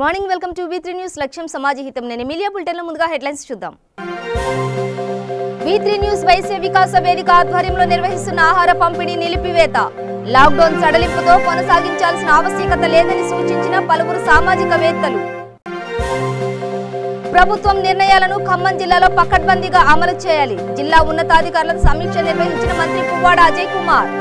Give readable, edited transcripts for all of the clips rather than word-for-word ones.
Morning welcome to V3 news లక్ష్యం సమాజహితం నేను media bulletin లో ముందుగా హెడ్లైన్స్ చూద్దాం. V3 న్యూస్ వైశ్య వికాస వేదిక ఆధ్వర్యంలో నిర్వహిస్తున్న ఆహార పంపిణీ నిలిపివేత. లాక్డౌన్ సడలింపుతో కొనసాగించాల్సిన ఆవశ్యకత లేదని సూచించిన పలువురు సామాజికవేత్తలు. ప్రభుత్వం నిర్ణయాలను ఖమ్మం జిల్లాలో పకడ్బందీగా అమలు చేయాలి. జిల్లా ఉన్నతాధికారులతో సమీక్ష నిర్వహించిన మంత్రి పువ్వాడ అజయ్ కుమార్.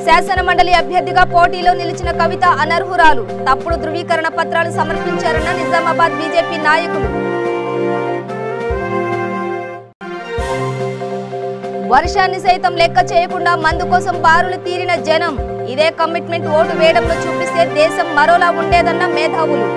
శాసన మండలి అభ్యర్థిగా పోటీలో నిలిచిన కవిత అనర్హురాలు. తప్పుడు ధృవీకరణ పత్రాలు సమర్పించారన్న నిజామాబాద్ బీజేపీ నాయకులు. వర్షాన్ని సైతం లెక్క చేయకుండా మందు కోసం బారులు తీరిన జనం. ఇదే కమిట్మెంట్ ఓటు వేయడంలో చూపిస్తే దేశం మరోలా ఉండేదన్న మేధావులు.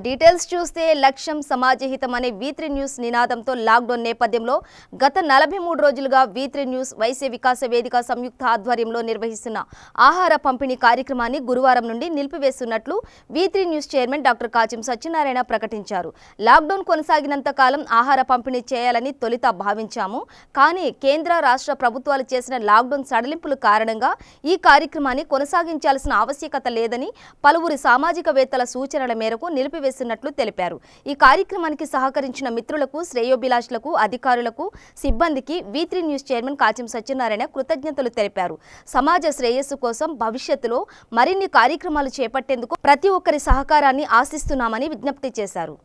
డీటెయిల్స్ చూస్తే లక్ష్యం సమాజహితం అనే V3 న్యూస్ నినాదంతో లాక్డౌన్ నేపథ్యంలో గత 43 రోజులుగా V3 న్యూస్ వైశ్య వికాస వేదిక సంయుక్త ఆధ్వర్యంలో నిర్వహిస్తున్న ఆహార పంపిణీ కార్యక్రమాన్ని గురువారం నుండి నిలిపివేస్తున్నట్లు V3 news chairman doctor Kachim Satyanarayana ప్రకటించారు. లాక్డౌన్ కొనసాగినంత కాలం ఆహార పంపిణీ చేయాలని తొలిత భావించాము. కానీ కేంద్ర రాష్ట్ర ప్రభుత్వాలు చేసిన లాక్డౌన్ సడలింపుల కారణంగా ఈ కార్యక్రమాన్ని కొనసాగించాల్సిన ఆవశ్యకత లేదని పలువురు సామాజికవేత్తల సూచనల మేరకు నిలిపివేస్తున్నట్లు తెలిపారు. ఈ కార్యక్రమానికి సహకరించిన మిత్రులకు, శ్రేయోభిలాషులకు, అధికారులకు, సిబ్బందికి V3 న్యూస్ చైర్మన్ కాచిం సత్యనారాయణ కృతజ్ఞతలు తెలిపారు. సమాజ శ్రేయస్సు కోసం భవిష్యత్తులో మరిన్ని కార్యక్రమాలు చేపట్టేందుకు ప్రతి ఒక్కరి సహకారాన్ని ఆశిస్తున్నామని విజ్ఞప్తి చేశారు.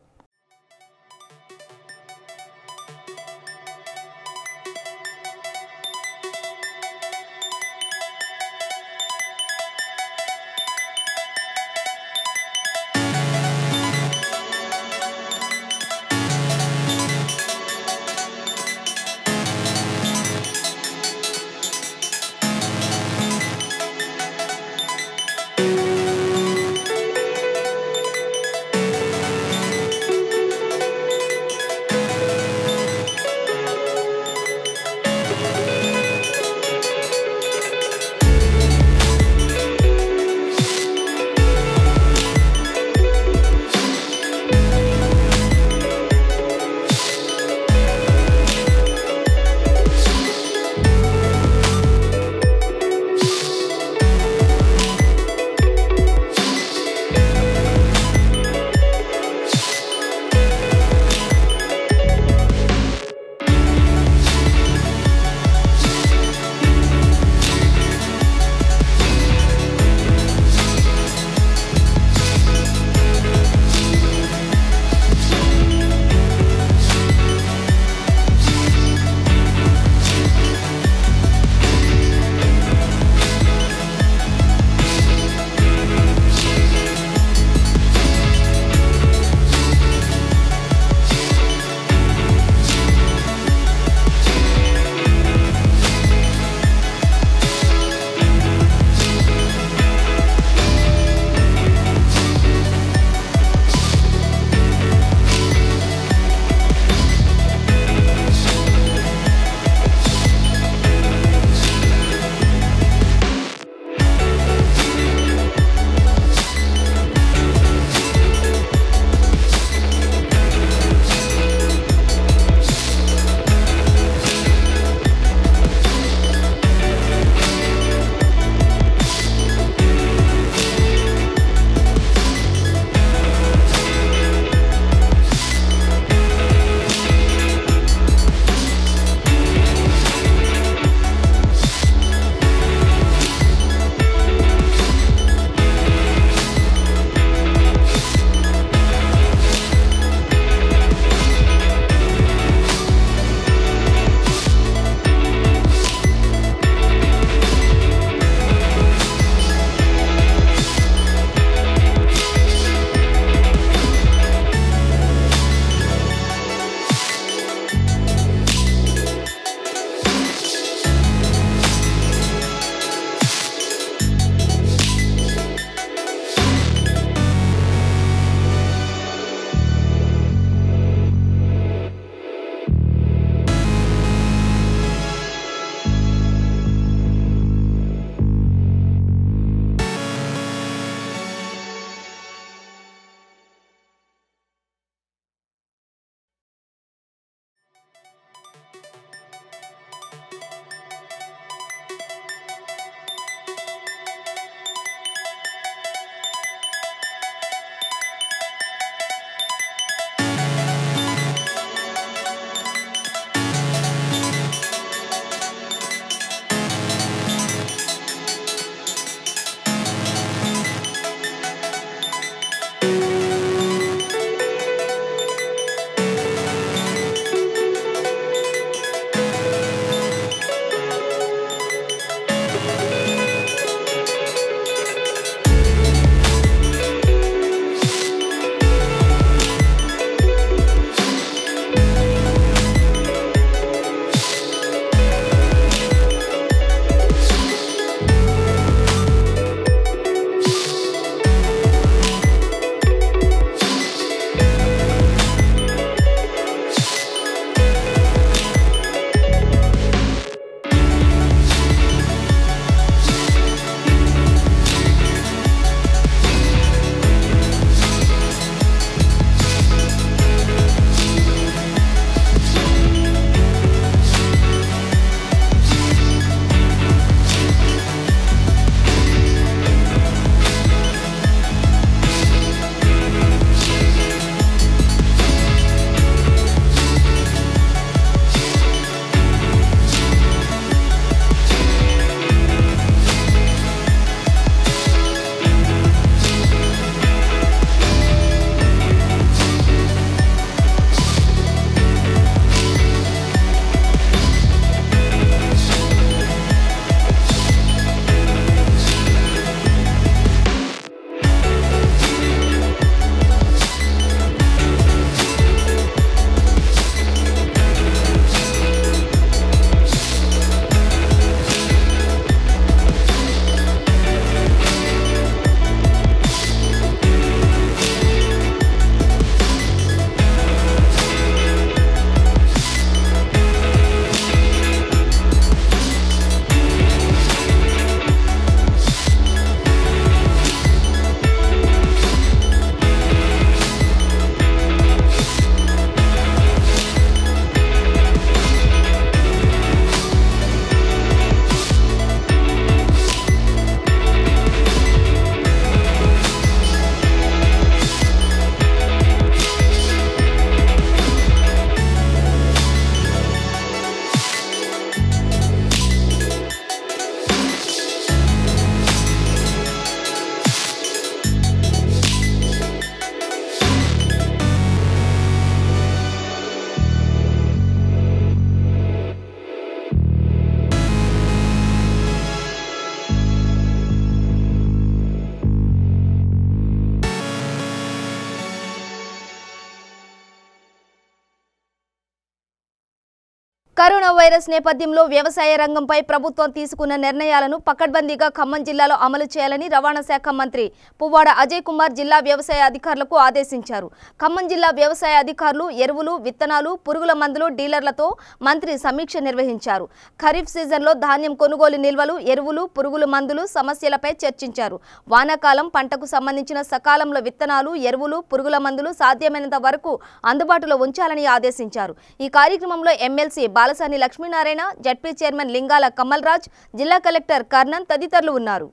కరోనా వైరస్ నేపథ్యంలో వ్యవసాయ రంగంపై ప్రభుత్వం తీసుకున్న నిర్ణయాలను పకడ్బందీగా ఖమ్మం జిల్లాలో అమలు చేయాలని రవాణా శాఖ మంత్రి పువ్వాడ అజయ్ కుమార్ జిల్లా వ్యవసాయ అధికారులకు ఆదేశించారు. ఖమ్మం జిల్లా వ్యవసాయ అధికారులు ఎరువులు, విత్తనాలు, పురుగుల మందులు డీలర్లతో మంత్రి సమీక్ష నిర్వహించారు. ఖరీఫ్ సీజన్లో ధాన్యం కొనుగోలు నిల్వలు, ఎరువులు, పురుగుల మందులు సమస్యలపై చర్చించారు. వానాకాలం పంటకు సంబంధించిన సకాలంలో విత్తనాలు, ఎరువులు, పురుగుల మందులు సాధ్యమైనంత వరకు అందుబాటులో ఉంచాలని ఆదేశించారు. ఈ కార్యక్రమంలో MLC Balasani Lakshminarayana, ZP chairman Lingala Kamal Raj, జిల్లా కలెక్టర్ కర్ణన్ తదితరులు ఉన్నారు.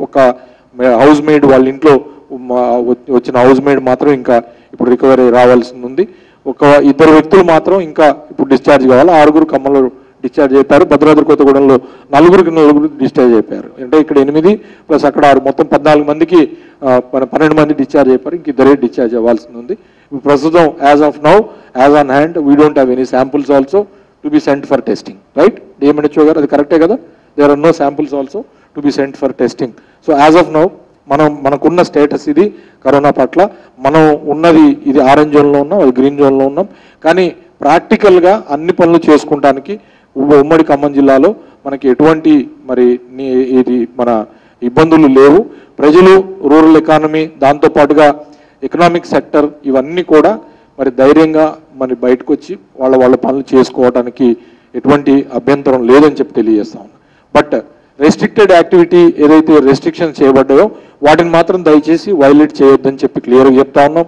ఒక హౌస్ మేడ్ వాళ్ళ ఇంట్లో వచ్చిన హౌస్ మేడ్ మాత్రం ఇంకా ఇప్పుడు రికవరీ రావాల్సి ఉంది. ఒక ఇద్దరు వ్యక్తులు మాత్రం ఇంకా ఇప్పుడు డిశ్చార్జ్ కావాలి. 6 ఖమ్మంలో డిశ్చార్జ్ అయిపోయారు. భద్రాద్రి కొత్తగూడెంలో 4 డిశ్చార్జ్ అయిపోయారు. అంటే ఇక్కడ 8 ప్లస్ అక్కడ 6 మొత్తం 14 మందికి 12 మంది డిశ్చార్జ్ అయిపోయారు. ఇంక ఇద్దరే డిశ్చార్జ్ అవ్వాల్సి ఉంది. ప్రస్తుతం as of now, as on hand, we don't have any samples also to be sent for testing. Right DMHO గారు, అది కరెక్టే కదా? There are no samples also to be sent for testing. So as of now మనకున్న status ఇది. Corona పట్ల మనం ఉన్నది ఇది ఆరెంజ్ జోన్లో ఉన్నాం, అది గ్రీన్ జోన్లో ఉన్నాం. కానీ ప్రాక్టికల్గా అన్ని పనులు చేసుకుంటానికి ఉమ్మడి ఖమ్మం జిల్లాలో మనకి ఎటువంటి ఇది మన ఇబ్బందులు లేవు. ప్రజలు, రూరల్ ఎకానమీ, దాంతోపాటుగా ఎకనామిక్ సెక్టర్ ఇవన్నీ కూడా ధైర్యంగా బయటకు వచ్చి వాళ్ళ పనులు చేసుకోవడానికి ఎటువంటి అభ్యంతరం లేదని చెప్పి తెలియజేస్తా ఉన్నాం. బట్ రెస్ట్రిక్టెడ్ యాక్టివిటీ ఏదైతే రెస్ట్రిక్షన్స్ చేయబడ్డాయో వాటిని మాత్రం దయచేసి వైలేట్ చేయొద్దని చెప్పి క్లియర్గా చెప్తా ఉన్నాం.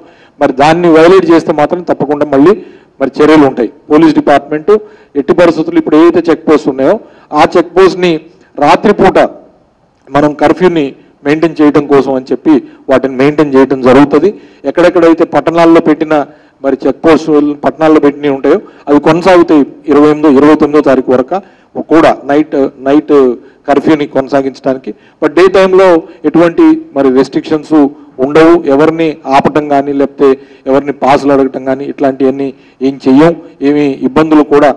దాన్ని వైలేట్ చేస్తే మాత్రం తప్పకుండా మళ్ళీ చర్యలు ఉంటాయి. పోలీస్ డిపార్ట్మెంటు ఎట్టి పరిస్థితుల్లో ఇప్పుడు ఏదైతే చెక్ పోస్ట్ ఉన్నాయో ఆ చెక్ పోస్ట్ని రాత్రిపూట మనం కర్ఫ్యూని మెయింటైన్ చేయడం కోసం అని చెప్పి వాటిని మెయింటైన్ చేయడం జరుగుతుంది. ఎక్కడెక్కడైతే పట్టణాల్లో పెట్టిన చెక్ పోస్ట్ పట్టణాల్లో పెట్టినవి ఉంటాయో అవి కొనసాగుతాయి 28, 29వ తారీఖు వరకు కూడా నైట్ కర్ఫ్యూని కొనసాగించడానికి. బట్ డే టైంలో ఎటువంటి రెస్ట్రిక్షన్స్ ఉండవు. ఎవరిని ఆపటం కానీ లేకపోతే ఎవరిని పాసులు అడగటం కానీ ఇట్లాంటివన్నీ ఏం చెయ్యం. ఏమి ఇబ్బందులు కూడా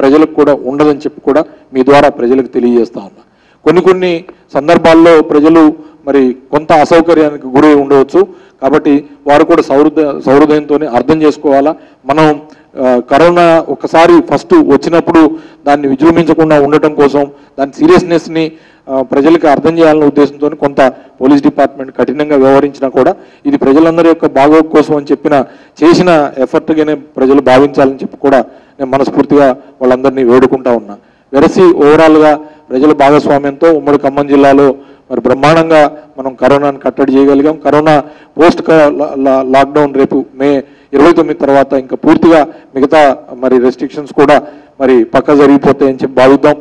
ప్రజలకు కూడా ఉండదని చెప్పి కూడా మీ ద్వారా ప్రజలకు తెలియజేస్తా ఉన్నా. కొన్ని సందర్భాల్లో ప్రజలు కొంత అసౌకర్యానికి గురై ఉండవచ్చు. కాబట్టి వారు కూడా సౌహృదయంతో అర్థం చేసుకోవాలా. మనం కరోనా ఒకసారి ఫస్ట్ వచ్చినప్పుడు దాన్ని విజృంభించకుండా ఉండటం కోసం దాని సీరియస్నెస్ని ప్రజలకు అర్థం చేయాలనే ఉద్దేశంతో కొంత పోలీస్ డిపార్ట్మెంట్ కఠినంగా వ్యవహరించినా కూడా ఇది ప్రజలందరి యొక్క బాగోగు కోసం అని చేసిన ఎఫర్ట్గానే ప్రజలు భావించాలని చెప్పి కూడా నేను మనస్ఫూర్తిగా వాళ్ళందరినీ వేడుకుంటా ఉన్నా. వెరసి ఓవరాల్గా ప్రజల భాగస్వామ్యంతో ఉమ్మడి ఖమ్మం జిల్లాలో బ్రహ్మాండంగా మనం కరోనాను కట్టడి చేయగలిగాం. కరోనా పోస్ట్ లాక్డౌన్ రేపు మే 29 తర్వాత ఇంకా పూర్తిగా మిగతా రెస్ట్రిక్షన్స్ కూడా పక్క జరిగిపోతాయని చెప్పి భావిద్దాం.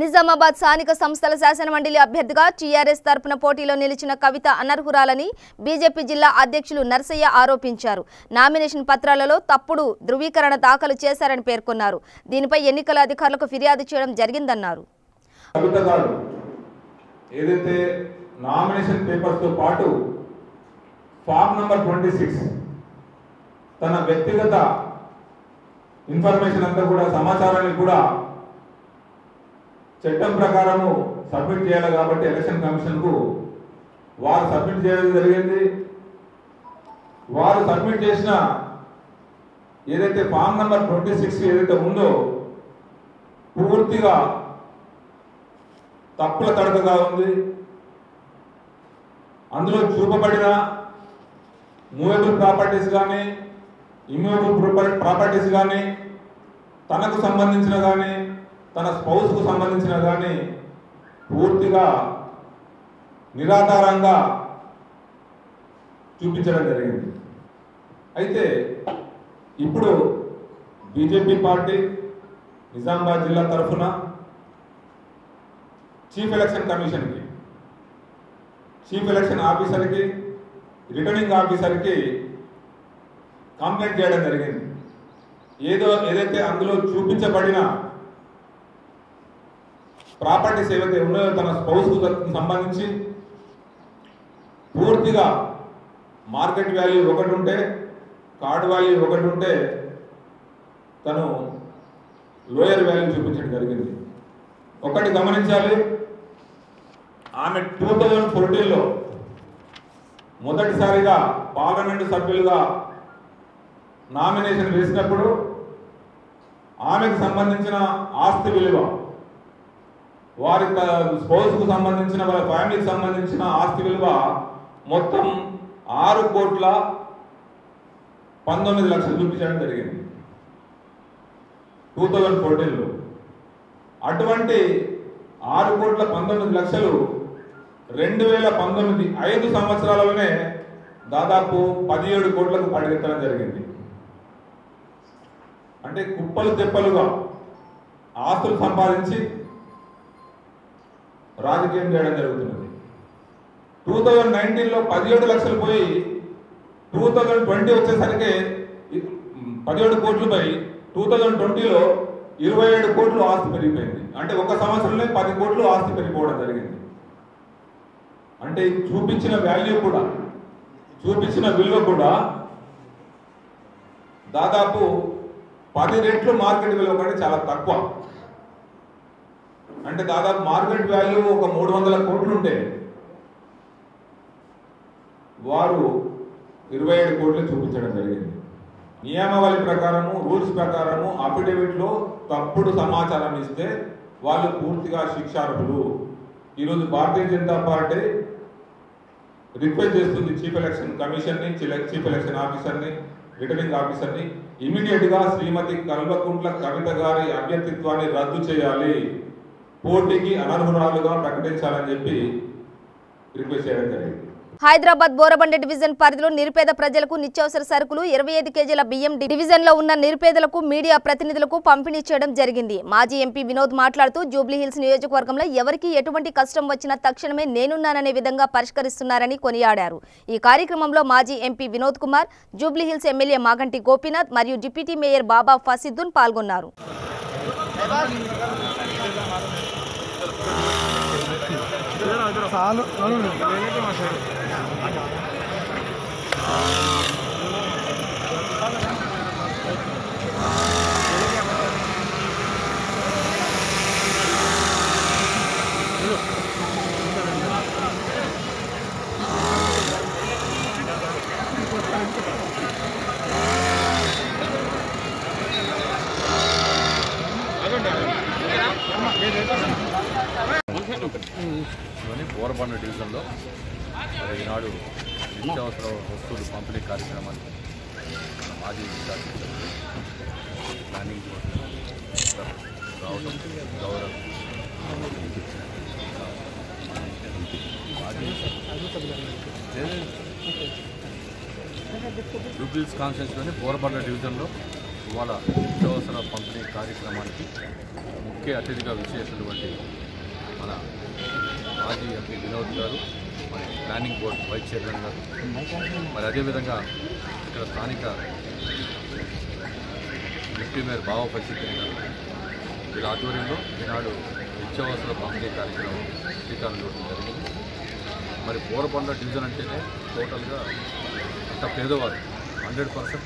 నిజామాబాద్ స్థానిక సంస్థల శాసన మండలి అభ్యర్థిగా టీఆర్ఎస్ తరపున పోటీలో నిలిచిన కవిత అనర్హురాలని బీజేపీ జిల్లా అధ్యక్షులు నర్సయ్య ఆరోపించారు. నామినేషన్ పత్రాలలో తప్పుడు ధృవీకరణ దాఖలు చేశారని పేర్కొన్నారు. దీనిపై ఎన్నికల అధికారులకు ఫిర్యాదు చేయడం జరిగిందన్నారు. ఏదైతే నామినేషన్ పేపర్స్ తో పాటు ఫామ్ నంబర్ 26 తన వ్యక్తిగత ఇన్ఫర్మేషన్ అంతా కూడా సమాచారాన్ని కూడా చట్టం ప్రకారము సబ్మిట్ చేయాలి. కాబట్టి ఎలక్షన్ కమిషన్ కు వారు సబ్మిట్ చేయడం జరిగింది. వారు సబ్మిట్ చేసిన ఏదైతే ఫామ్ నంబర్ 26 ఏదైతే ఉందో పూర్తిగా తప్పుల తడకగా ఉంది. అందులో చూపబడిన మూవబుల్ ప్రాపర్టీస్ కానీ, ఇమ్మూవబుల్ ప్రాపర్టీస్ కానీ, తనకు సంబంధించిన కానీ, తన స్పౌస్కు సంబంధించిన కానీ పూర్తిగా నిరాధారంగా చూపించడం జరిగింది. అయితే ఇప్పుడు బీజేపీ పార్టీ నిజామాబాద్ జిల్లా తరఫున చీఫ్ ఎలక్షన్ కమిషన్కి, చీఫ్ ఎలక్షన్ ఆఫీసర్కి, రిటర్నింగ్ ఆఫీసర్కి కంప్లైంట్ చేయడం జరిగింది. ఏదైతే అందులో చూపించబడిన ప్రాపర్టీస్ ఏవైతే ఉన్నాయో తన స్పౌస్కు సంబంధించి పూర్తిగా మార్కెట్ వాల్యూ ఒకటి ఉంటే, కార్డ్ వాల్యూ ఒకటి ఉంటే తను లోయర్ వాల్యూ చూపించడం జరిగింది. ఒకటి గమనించాలి, ఆమె 2014లో మొదటిసారిగా పార్లమెంటు సభ్యులుగా నామినేషన్ వేసినప్పుడు ఆమెకు సంబంధించిన ఆస్తి విలువ, వారి స్పౌస్కు సంబంధించిన వారి ఫ్యామిలీకి సంబంధించిన ఆస్తి విలువ మొత్తం 6,19,00,000 చూపించడం జరిగింది 2014లో. అటువంటి 6,19,00,000 2019 5 సంవత్సరాలలోనే దాదాపు 17 కోట్లకు పడిగెత్తడం జరిగింది. అంటే కుప్పలు తెప్పలుగా ఆస్తులు సంపాదించి రాజకీయం చేయడం జరుగుతున్నది. 2019లో 17 లక్షలు పోయి 2020 వచ్చేసరికి 17 కోట్లు పోయి 2020లో 27 కోట్లు ఆస్తి పెరిగిపోయింది. అంటే ఒక సంవత్సరంలో 10 కోట్లు ఆస్తి పెరిగిపోవడం జరిగింది. అంటే చూపించిన వాల్యూ కూడా, చూపించిన విలువ కూడా దాదాపు 10 రెట్లు మార్కెట్ విలువ కంటే చాలా తక్కువ. అంటే దాదాపు మార్కెట్ వాల్యూ ఒక 300 కోట్లు ఉంటే వారు 27 కోట్లు చూపించడం జరిగింది. నియమావళి ప్రకారము, రూల్స్ ప్రకారము అఫిడవిట్లో తప్పుడు సమాచారం ఇస్తే వాళ్ళు పూర్తిగా శిక్షార్హులు. ఈరోజు భారతీయ జనతా పార్టీ రిక్వెస్ట్ చేస్తుంది చీఫ్ ఎలక్షన్ కమిషన్ని, చీఫ్ ఎలక్షన్ ఆఫీసర్ని, రిటర్నింగ్ ఆఫీసర్ని ఇమీడియట్గా శ్రీమతి కల్వకుంట్ల కవిత గారి అభ్యర్థిత్వాన్ని రద్దు చేయాలి, పోటీకి అనర్హురాలుగా ప్రకటించాలని చెప్పి రిక్వెస్ట్ చేయడం జరిగింది. హైదరాబాద్ బోరబండ డివిజన్ పరిధిలో నిరుపేద ప్రజలకు నిత్యావసర సరుకులు 25 కేజీల బియ్యం డివిజన్లో ఉన్న నిరుపేదలకు మీడియా ప్రతినిధులకు పంపిణీ చేయడం జరిగింది. మాజీ ఎంపీ వినోద్ మాట్లాడుతూ జూబ్లీహిల్స్ నియోజకవర్గంలో ఎవరికి ఎటువంటి కష్టం వచ్చినా తక్షణమే నేనున్నాననే విధంగా పరిష్కరిస్తున్నారని కొనియాడారు. ఈ కార్యక్రమంలో మాజీ ఎంపీ వినోద్ కుమార్, జూబ్లీహిల్స్ ఎమ్మెల్యే మాగంటి గోపీనాథ్ మరియు డిప్యూటీ మేయర్ బాబా ఫసిద్దున్ పాల్గొన్నారు. బోరబండ డివిజన్లో ఈనాడు నిత్యావసర వస్తువులు పంపిణీ కార్యక్రమాన్ని మాజీ ప్లానింగ్ రావడం గౌరవ్ జూబ్లీహిల్స్ కాన్స్టిట్యూన్సీలోని బోరబండ డివిజన్లో ఇవాళ నిత్యావసర పంపిణీ కార్యక్రమానికి ముఖ్య అతిథిగా విచ్చేసినటువంటి మన మాజీ ఎంపీ వినోద్ గారు, మరి ప్లానింగ్ బోర్డు వైస్ చైర్మన్ గారు, మరి అదేవిధంగా ఇక్కడ స్థానిక డిప్యూటీ మేయర్ బాబా ఫసిద్దున్ గారు వీళ్ళ ఆధ్వర్యంలో ఈనాడు నిత్యావసర పంపిణీ కార్యక్రమం శ్రీకారం చుట్టడం జరిగింది. మరి బోరబండ డివిజన్ అంటేనే టోటల్గా అంత పేదవారు 100%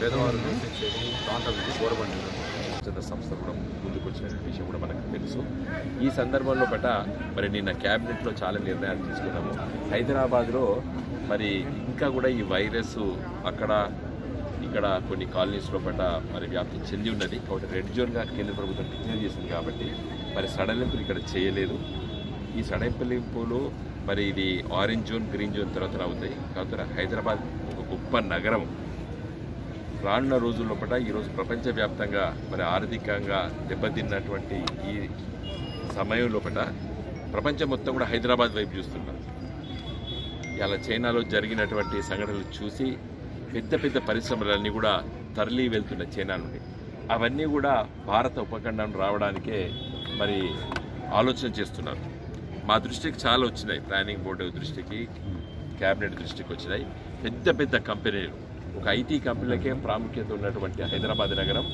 పేదవారు నివసించే ప్రాంతం ఇది బోరబండ డివిజన్. సంస్థ కూడా ముందుకు వచ్చిన విషయం కూడా మనకు తెలుసు. ఈ సందర్భంలో మరి నిన్న క్యాబినెట్లో చాలా నిర్ణయాలు తీసుకున్నాము. హైదరాబాద్లో మరి ఇంకా కూడా ఈ వైరస్ అక్కడ ఇక్కడ కొన్ని కాలనీస్లో మరి వ్యాప్తి చెంది ఉన్నది. కాబట్టి రెడ్ జోన్గా కేంద్ర ప్రభుత్వం డిక్లేర్ చేసింది కాబట్టి మరి సడలింపులు ఇక్కడ చేయలేదు. ఈ సడలింపులు మరి ఇది ఆరెంజ్ జోన్, గ్రీన్ జోన్ తర్వాత అవుతాయి. కాబట్టి హైదరాబాద్ ఒక గొప్ప నగరం. రానున్న రోజుల్లో ఈరోజు ప్రపంచవ్యాప్తంగా మరి ఆర్థికంగా దెబ్బతిన్నటువంటి ఈ సమయంలో ప్రపంచం మొత్తం కూడా హైదరాబాద్ వైపు చూస్తున్నారు. ఇలా చైనాలో జరిగినటువంటి సంఘటనలు చూసి పెద్ద పెద్ద పరిశ్రమలన్నీ కూడా తరలి వెళ్తున్నాయి చైనా నుండి. అవన్నీ కూడా భారత ఉపఖండం రావడానికే మరి ఆలోచన చేస్తున్నారు. మా దృష్టికి చాలా వచ్చినాయి, ప్లానింగ్ బోర్డు దృష్టికి, క్యాబినెట్ దృష్టికి వచ్చినాయి. పెద్ద పెద్ద కంపెనీలు, ఒక ఐటీ కంపెనీలకే ప్రాముఖ్యత ఉన్నటువంటి హైదరాబాద్ నగరం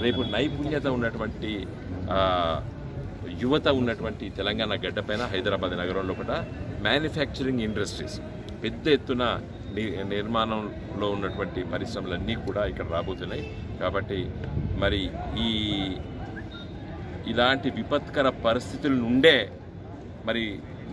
రేపు నైపుణ్యత ఉన్నటువంటి యువత ఉన్నటువంటి తెలంగాణ గడ్డపైన హైదరాబాద్ నగరంలో మ్యానుఫ్యాక్చరింగ్ ఇండస్ట్రీస్ పెద్ద ఎత్తున నిర్మాణంలో ఉన్నటువంటి పరిశ్రమలన్నీ కూడా ఇక్కడ రాబోతున్నాయి. కాబట్టి మరి ఇలాంటి విపత్కర పరిస్థితుల నుండే మరి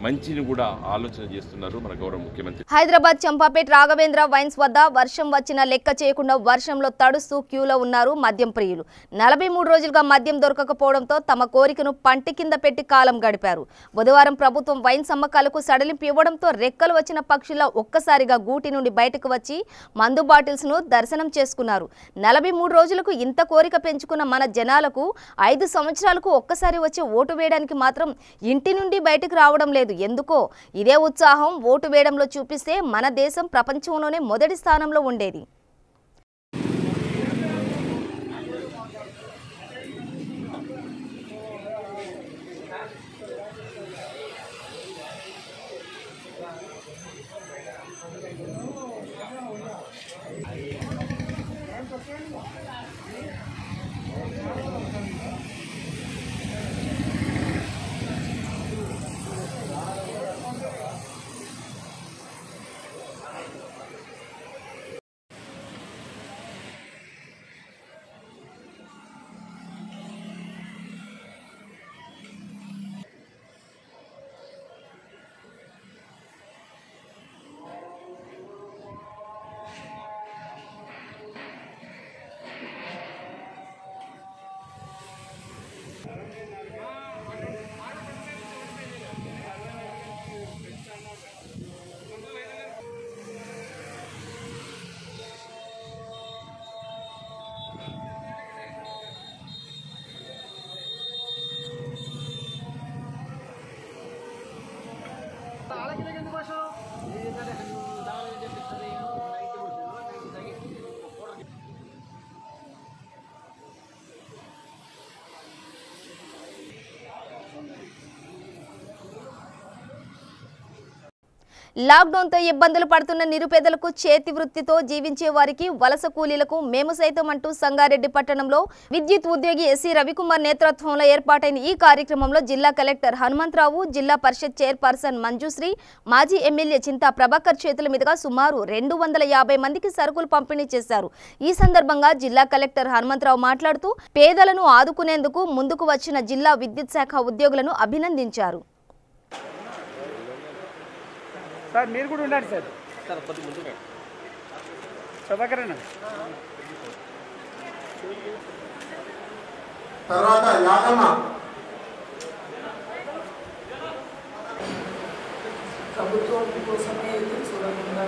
మంచిని కూడా ఆలోచన చేస్తున్నారు మన గౌరవ ముఖ్యమంత్రి. హైదరాబాద్ చంపాపేట్ రాఘవేంద్ర వైన్స్ వద్ద వర్షం వచ్చినా లెక్క చేయకుండా వర్షంలో తడుస్తూ క్యూలో ఉన్నారు మద్యం ప్రియులు. 43 రోజులుగా మద్యం దొరకకపోవడంతో తమ కోరికను పంటి కింద పెట్టి కాలం గడిపారు. బుధవారం ప్రభుత్వం వైన్స్ అమ్మకాలకు సడలింపు ఇవ్వడంతో రెక్కలు వచ్చిన పక్షుల ఒక్కసారిగా గూటి నుండి బయటకు వచ్చి మందు బాటిల్స్ ను దర్శనం చేసుకున్నారు. 43 రోజులకు ఇంత కోరిక పెంచుకున్న మన జనాలకు 5 సంవత్సరాలకు ఒక్కసారి వచ్చి ఓటు వేయడానికి మాత్రం ఇంటి నుండి బయటకు రావడం లేదు. ఎందుకో ఇదే ఉత్సాహం ఓటు వేయడంలో చూపిస్తే మన దేశం ప్రపంచంలోనే మొదటి స్థానంలో ఉండేది. లాక్డౌన్తో ఇబ్బందులు పడుతున్న నిరుపేదలకు చేతి వృత్తితో జీవించే వారికి వలస కూలీలకు మేము సైతం అంటూ సంగారెడ్డి పట్టణంలో విద్యుత్ ఉద్యోగి ఎస్సీ రవికుమార్ నేతృత్వంలో ఏర్పాటైన ఈ కార్యక్రమంలో జిల్లా కలెక్టర్ హనుమంతరావు, జిల్లా పరిషత్ చైర్పర్సన్ మంజుశ్రీ, మాజీ ఎమ్మెల్యే చింతా ప్రభాకర్ చేతుల మీదుగా సుమారు 250 మందికి సరుకులు పంపిణీ చేశారు. ఈ సందర్భంగా జిల్లా కలెక్టర్ హనుమంతరావు మాట్లాడుతూ పేదలను ఆదుకునేందుకు ముందుకు వచ్చిన జిల్లా విద్యుత్ శాఖ ఉద్యోగులను అభినందించారు. సార్ మీరు కూడా ఉండండి సార్. సార్ కొద్ది ముందుగా ప్రభాకరణ తర్వాత యాదమ్మ ప్రభుత్వం కోసమే ఎదురు చూడకుండా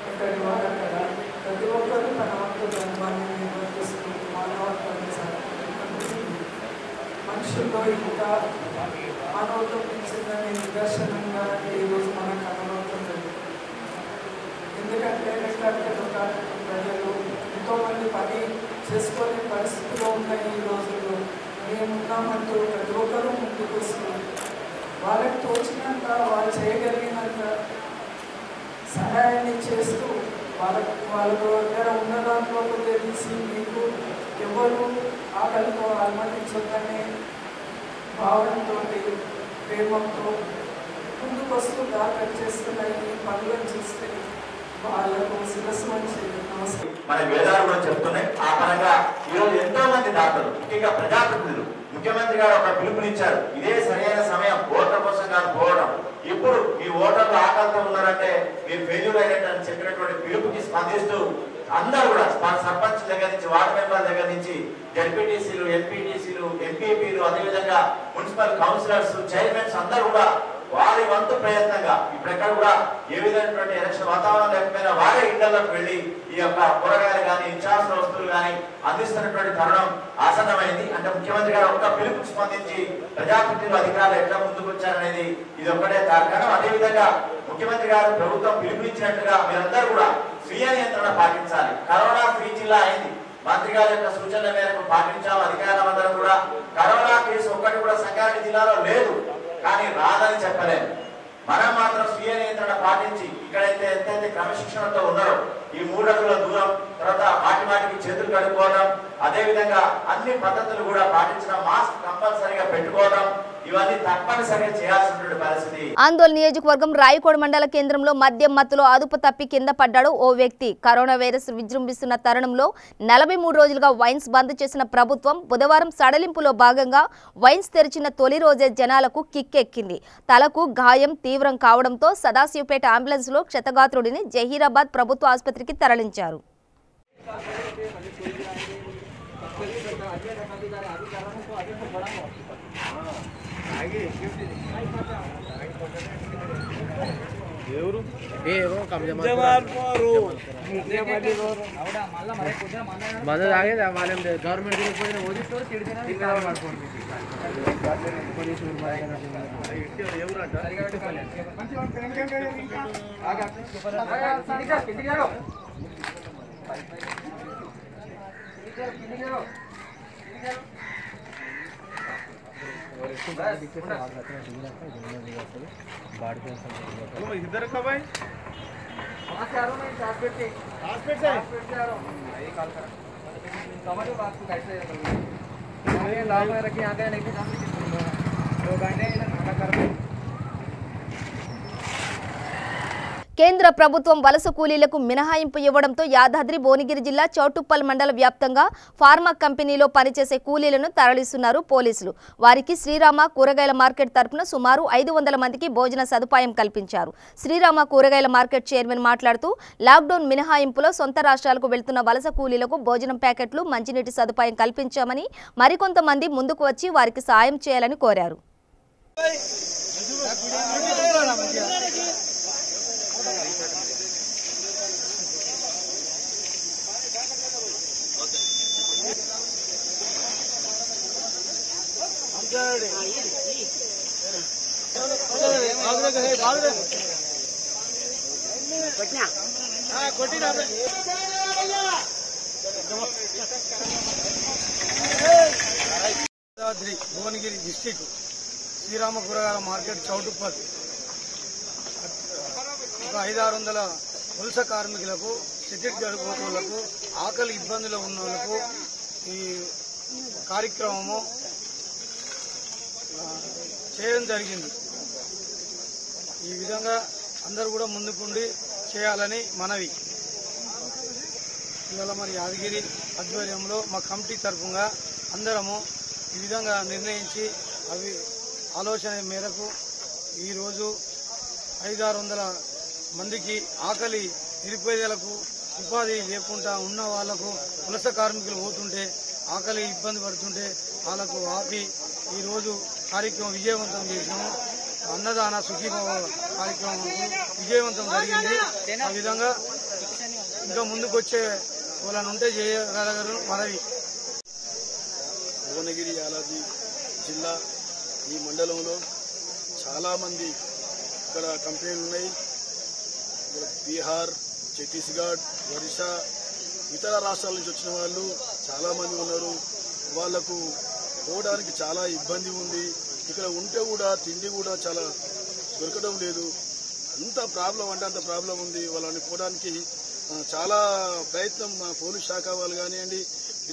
ఎక్కడి వారు అక్కడ ప్రతి ఒక్కరూ తన వంతు ధర్మాన్ని నిర్వర్తిస్తూ మానవత్వాన్ని మనుషుల్లో ఇంకా మానవత్వం పెంచిందనే నిదర్శనంగా ఈరోజు మనకు కనబడుతుంది. ఎందుకంటే ప్రజలు ఎంతోమంది పని చేసుకునే పరిస్థితిలో ఉన్న ఈ రోజుల్లో మేమున్నామంటూ ప్రతి ఒక్కరూ ముందుకు వస్తూ వాళ్ళకి తోచినంత వాళ్ళు చేయగలిగినంత సహాయాన్ని చేస్తూ వాళ్ళ దగ్గర ఉన్న దాంట్లో తెలిసి మీకు ఎవరు ఆకలితో అనుమతించొద్దనే భావనతో ప్రేమతో ముందుకు వస్తూ దాఖలు చేస్తున్న ఈ పనులను చూస్తే వాళ్ళకు శిరస్సు మంచి నమస్కారం. మన వేదాలు కూడా చెప్తున్నాయి. ఆ పరంగా ఈరోజు ఎంతో మంది దాతలు, ముఖ్యంగా ప్రజాప్రతినిధులు, ముఖ్యమంత్రి గారు ఒక పిలుపునిచ్చారు. ఇదే సరైన సమయం ఓట్ల కోసం కాదు పోవడం. ఇప్పుడు మీ ఓటర్లు ఆకలితో ఉన్నారంటే మీరు ఫెయిల్యూర్ అయినట్టు చెప్పినటువంటి పిలుపుకి స్పందిస్తూ అందరూ కూడా సర్పంచ్ దగ్గర నుంచి, వార్డు మెంబర్ దగ్గర నుంచి, జడ్పీటీసీలు, ఎంపీటీసీలు, ఎంపీపీలు, అదేవిధంగా మున్సిపల్ కౌన్సిలర్స్, చైర్మన్స్ అందరూ కూడా వారి వంతు ప్రయత్నంగా ఇప్పుడెక్కడ కూడా ఏ విధమైనటువంటి ఎలక్షన్ వాతావరణం లేకపోయినా వారే ఇళ్లలోకి వెళ్లి ఈ యొక్క కూరగాయలు కానీ, నిత్యావసర వస్తువులు కానీ అందిస్తున్నటువంటి తరుణం ఆసన్నమైంది. అంటే ముఖ్యమంత్రి గారు ఒక్క పిలుపుకు స్పందించి ప్రజాప్రతినిధులు, అధికారులు ఎట్లా ముందుకు వచ్చారనేది ఇది ఒక్కటే కారణం. అదేవిధంగా ముఖ్యమంత్రి గారు ప్రభుత్వం పిలుపునిచ్చినట్టుగా మీరందరూ కూడా స్వీయ నియంత్రణ పాటించాలి. కరోనా ఫ్రీ జిల్లా అయింది. మంత్రి గారి యొక్క సూచనల మేరకు పాటించాము. అధికారులందరూ కూడా కరోనా కేసు ఒక్కటి కూడా సంగారెడ్డి జిల్లాలో లేదు, కానీ రాదని చెప్పలేదు. మనం మాత్రం స్వీయ నియంత్రణ పాటించి ఇక్కడైతే ఎంతైతే క్రమశిక్షణతో ఉన్నారో ఈ 3 అడుగుల దూరం, తర్వాత మాటికి చేతులు కడుక్కోవడం, అదేవిధంగా అన్ని పద్ధతులు కూడా పాటించడం, మాస్క్ కంపల్సరీగా పెట్టుకోవడం, ఇవన్నీ తప్పనిసరిగా చేయాల్సిన పరిస్థితి. ఆందోళన నియోజకవర్గం రాయకోడ మండల కేంద్రంలో మద్యం మత్తులో అదుపు తప్పి కింద పడ్డాడు ఓ వ్యక్తి. కరోనా వైరస్ విజృంభిస్తున్న తరుణంలో 43 రోజులుగా వైన్స్ బంద్ చేసిన ప్రభుత్వం బుధవారం సడలింపులో భాగంగా వైన్స్ తెరిచిన తొలి రోజే జనాలకు కిక్కెక్కింది. తలకు గాయం తీవ్రం కావడంతో సదాశివపేట అంబులెన్స్ లో క్షతగాత్రుడిని జహీరాబాద్ ప్రభుత్వ ఆసుపత్రికి తరలించారు. इधर कब है కేంద్ర ప్రభుత్వం వలస కూలీలకు మినహాయింపు ఇవ్వడంతో యాదాద్రి భువనగిరి జిల్లా చౌటుప్పల్ మండల వ్యాప్తంగా ఫార్మా కంపెనీలో పనిచేసే కూలీలను తరలిస్తున్నారు పోలీసులు. వారికి శ్రీరామ కూరగాయల మార్కెట్ తరపున సుమారు 500 మందికి భోజన సదుపాయం కల్పించారు. శ్రీరామ కూరగాయల మార్కెట్ చైర్మన్ మాట్లాడుతూ లాక్డౌన్ మినహాయింపులో సొంత రాష్ట్రాలకు వెళ్తున్న వలస కూలీలకు భోజనం ప్యాకెట్లు, మంచినీటి సదుపాయం కల్పించామని మరికొంతమంది ముందుకు వచ్చి వారికి సాయం చేయాలని కోరారు. భువనగిరి డిస్టిక్ శ్రీరామ కూరగాయల మార్కెట్ చౌటుప్పల్ ఒక 500-600 వలస కార్మికులకు, టికెట్ గడుపులకు, ఆకలి ఇబ్బందులు ఉన్న వాళ్ళకు ఈ కార్యక్రమము చేయడం జరిగింది. ఈ విధంగా అందరూ కూడా ముందుకుండి చేయాలని మనవి. ఇవాళ మరి యాదగిరి ఆధ్వర్యంలో మా కమిటీ తరఫుగా అందరము ఈ విధంగా నిర్ణయించి అవి ఆలోచన మేరకు ఈరోజు 500-600 మందికి ఆకలి నిరుపేదలకు ఉపాధి లేకుండా ఉన్న వాళ్లకు వలస కార్మికులు పోతుంటే ఆకలి ఇబ్బంది పడుతుంటే వాళ్ళకు ఆపి ఈరోజు కార్యక్రమం విజయవంతం చేసినాము. అన్నదాన సుఖీభావ కార్యక్రమం విజయవంతం జరిగింది. ఆ విధంగా ఇంకా ముందుకు వచ్చే వాళ్ళని ఉంటే చేయగలగరు మనవి. భువనగిరి యాదాద్రి జిల్లా ఈ మండలంలో చాలామంది ఇక్కడ కంపెనీలు ఉన్నాయి. బీహార్, ఛత్తీస్గఢ్, ఒరిస్సా, ఇతర రాష్ట్రాల నుంచి వచ్చిన వాళ్ళు చాలామంది ఉన్నారు. వాళ్లకు పోవడానికి చాలా ఇబ్బంది ఉంది. ఇక్కడ ఉంటే కూడా తిండి కూడా చాలా దొరకడం లేదు. అంత ప్రాబ్లం అంటే అంత ప్రాబ్లం ఉంది. వాళ్ళని పోవడానికి చాలా ప్రయత్నం మా పోలీస్ శాఖ వాళ్ళు కానివ్వండి,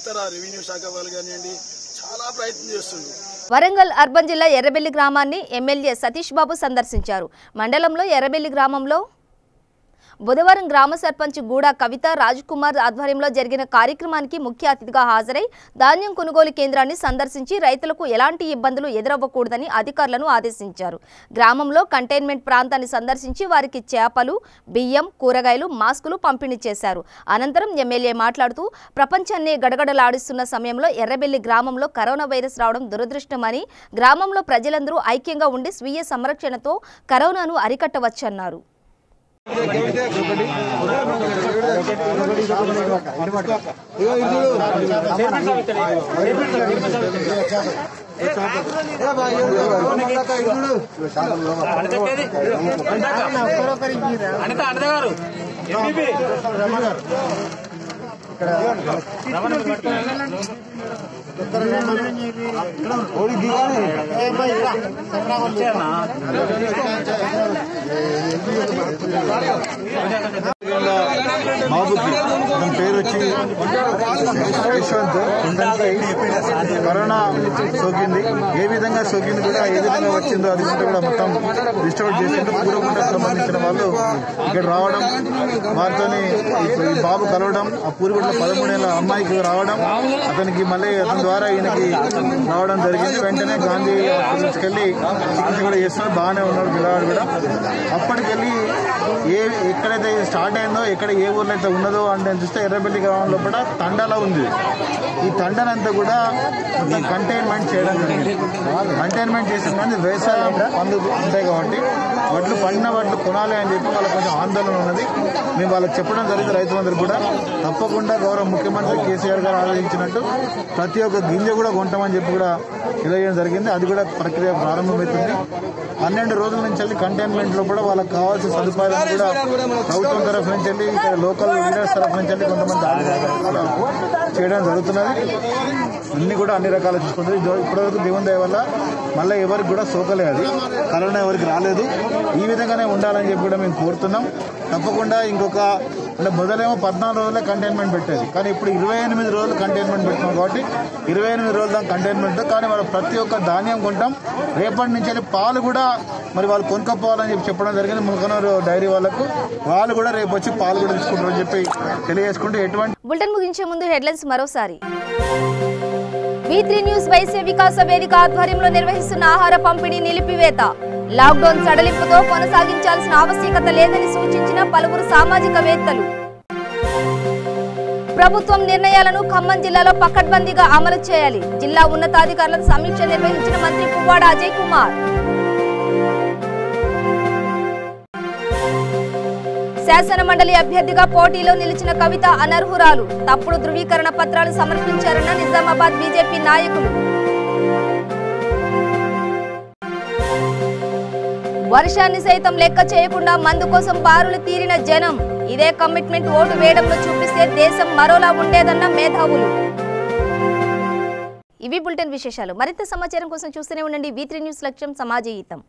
ఇతర రెవెన్యూ శాఖ వాళ్ళు కానివ్వండి చాలా ప్రయత్నం చేస్తున్నారు. వరంగల్ అర్బన్ జిల్లా ఎర్రబెల్లి గ్రామాన్ని ఎమ్మెల్యే సతీష్ బాబు సందర్శించారు. మండలంలో ఎర్రబెల్లి గ్రామంలో బుధవారం గ్రామ సర్పంచ్ గూడా కవిత రాజ్కుమార్ ఆధ్వర్యంలో జరిగిన కార్యక్రమానికి ముఖ్య అతిథిగా హాజరై ధాన్యం కొనుగోలు కేంద్రాన్ని సందర్శించి రైతులకు ఎలాంటి ఇబ్బందులు ఎదురవ్వకూడదని అధికారులను ఆదేశించారు. గ్రామంలో కంటైన్మెంట్ ప్రాంతాన్ని సందర్శించి వారికి చేపలు, బియ్యం, కూరగాయలు, మాస్కులు పంపిణీ చేశారు. అనంతరం ఎమ్మెల్యే మాట్లాడుతూ ప్రపంచాన్ని గడగడలాడిస్తున్న సమయంలో ఎర్రబెల్లి గ్రామంలో కరోనా వైరస్ రావడం దురదృష్టమని, గ్రామంలో ప్రజలందరూ ఐక్యంగా ఉండి స్వీయ సంరక్షణతో కరోనాను అరికట్టవచ్చన్నారు. బాబుకి అతని పేరు వచ్చి యశ్వంత్ కరోనా సోకింది. ఏ విధంగా సోకింది కూడా ఏ విధంగా వచ్చిందో అది కూడా మొత్తం డిస్టర్బ్ చేసింది. పూర్వకుంటకు సంబంధించిన వాళ్ళు ఇక్కడ రావడం, వారితో ఈ బాబు కలవడం, ఆ పూర్వకుంటలో 13 ఏళ్ల అమ్మాయికి రావడం, అతనికి మళ్ళీ అతని ద్వారా ఈయనకి రావడం జరిగింది. వెంటనే గాంధీ తీసుకెళ్లి చికిత్స కూడా చేస్తున్నారు. బాగానే ఉన్నాడు పిల్లవాడు కూడా. అప్పటికెళ్ళి ఎక్కడైతే స్టార్ట్ అయిందో, ఎక్కడ ఏ ఊర్లో అయితే ఉన్నదో అంటే చూస్తే ఎర్రబెల్లి గ్రామంలో కూడా తండాలో ఉంది. ఈ తండనంతా కూడా మొత్తం కంటైన్మెంట్ చేయడం జరిగింది. కంటైన్మెంట్ చేసిన కానీ వ్యవసాయం పనులు ఉంటాయి కాబట్టి పండిన వడ్లు కొనాలి అని చెప్పి వాళ్ళకి కొంచెం ఆందోళన ఉన్నది. మేము వాళ్ళకి చెప్పడం జరిగింది. రైతులందరూ కూడా తప్పకుండా గౌరవ ముఖ్యమంత్రి కేసీఆర్ గారు ఆలోచించినట్టు ప్రతి ఒక్క గింజ కూడా కొంటామని చెప్పి కూడా తెలియజేయడం జరిగింది. అది కూడా ప్రక్రియ ప్రారంభమవుతుంది. 12 రోజుల నుంచి వెళ్ళి కంటైన్మెంట్ లో కూడా వాళ్ళకి కావాల్సిన సదుపాయాలను కూడా ప్రభుత్వం తరఫు నుంచి వెళ్ళి, ఇక్కడ లోకల్ లీడర్స్ తరఫు నుంచి వెళ్ళి కొంతమంది చేయడం జరుగుతున్నది. అన్ని కూడా అన్ని రకాలు చూసుకుంటుంది. ఇప్పటివరకు దేవుని దయ వల్ల మళ్ళీ ఎవరికి కూడా సోకలేదు, అది కరోనా ఎవరికి రాలేదు. ఈ విధంగానే ఉండాలని చెప్పి కూడా మేము కోరుతున్నాం. తప్పకుండా ఇంకొక అంటే మొదలేమో 14 రోజులే కంటైన్మెంట్ పెట్టేది, కానీ ఇప్పుడు 28 రోజులు కంటైన్మెంట్ పెట్టినాం కాబట్టి 28 రోజుల దాకా కంటైన్మెంట్. కానీ వాళ్ళు ప్రతి ఒక్క ధాన్యం కొంటాం. రేపటి నుంచి వెళ్ళి పాలు కూడా మరి వాళ్ళు కొనుక్కపోవాలని చెప్పడం జరిగింది. ముల్కనూరు డైరీ వాళ్ళకు. వాళ్ళు కూడా రేపు వచ్చి పాలు కూడా తీసుకుంటారని చెప్పి తెలియజేసుకుంటూ ఎటువంటి బులెటిన్ ముగించే ముందు హెడ్లైన్స్ మరోసారి. V3 న్యూస్ వైశ్య వికాస వేదిక ఆధ్వర్యంలో నిర్వహిస్తున్న ఆహార పంపిణీ నిలిపివేత. లాక్డౌన్ సడలింపుతో కొనసాగించాల్సిన ఆవశ్యకత లేదని సూచించిన పలువురు సామాజికవేత్తలు. ప్రభుత్వం నిర్ణయాలను ఖమ్మం జిల్లాలో పకడ్బందీగా అమలు చేయాలి. జిల్లా ఉన్నతాధికారులతో సమీక్ష నిర్వహించిన మంత్రి పువ్వాడ అజయ్ కుమార్. శాసన మండలి అభ్యర్థిగా పోటీలో నిలిచిన కవిత అనర్హురాలు. తప్పుడు ధృవీకరణ పత్రాలు సమర్పించారన్న నిజామాబాద్ బీజేపీ నాయకులు. వర్షాన్ని సైతం లెక్క చేయకుండా మందు కోసం బారులు తీరిన జనం. ఇదే కమిట్మెంట్ ఓటు వేయడంలో చూపిస్తే దేశం మరోలా ఉండేదన్న మేధావులు. ఇవి బులెటిన్ విశేషాలు. మరింత సమాచారం కోసం చూస్తూనే ఉండండి V3 న్యూస్. లక్ష్యం సమాజ హితం.